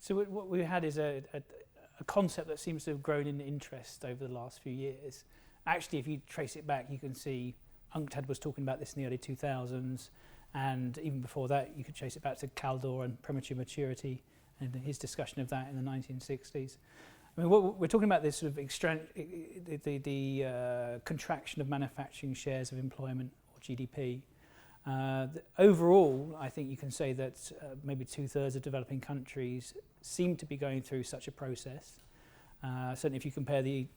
So what we had is a concept that seems to have grown in interest over the last few years. Actually, if you trace it back, you can see UNCTAD was talking about this in the early 2000s, and even before that, you could trace it back to Kaldor and premature maturity and his discussion of that in the 1960s. I mean, what we're talking about this sort of contraction of manufacturing shares of employment, or GDP. Overall, I think you can say that maybe 2/3 of developing countries seem to be going through such a process. Certainly if you compare the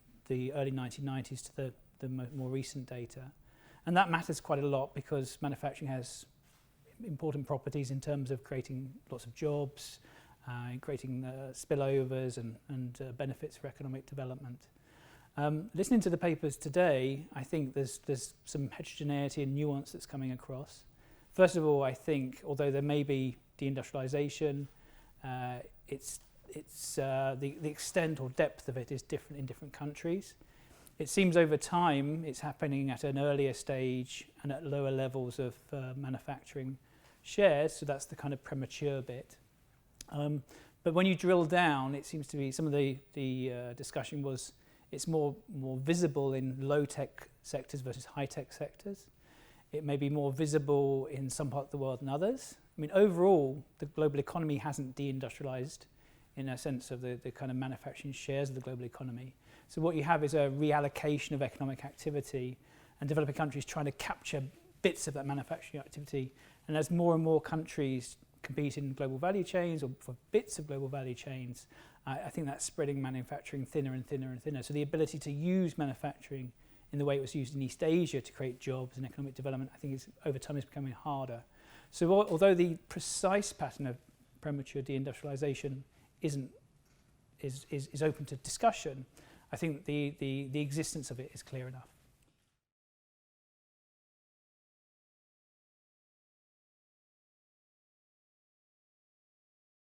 early 1990s to the more recent data. And that matters quite a lot because manufacturing has important properties in terms of creating lots of jobs, creating spillovers and benefits for economic development. Listening to the papers today, I think there's some heterogeneity and nuance that's coming across. First of all, I think, although there may be de-industrialization, the extent or depth of it is different in different countries. It seems over time it's happening at an earlier stage and at lower levels of manufacturing shares, so that's the kind of premature bit. But when you drill down, it seems to be some of the discussion was it's more visible in low-tech sectors versus high-tech sectors. It may be more visible in some part of the world than others. I mean, overall, the global economy hasn't de-industrialized in a sense of the kind of manufacturing shares of the global economy. So what you have is a reallocation of economic activity and developing countries trying to capture bits of that manufacturing activity. And as more and more countries compete in global value chains or for bits of global value chains, I think that's spreading manufacturing thinner and thinner and thinner. So the ability to use manufacturing in the way it was used in East Asia to create jobs and economic development, I think over time is becoming harder. So although the precise pattern of premature de-industrialization is open to discussion, I think the existence of it is clear enough.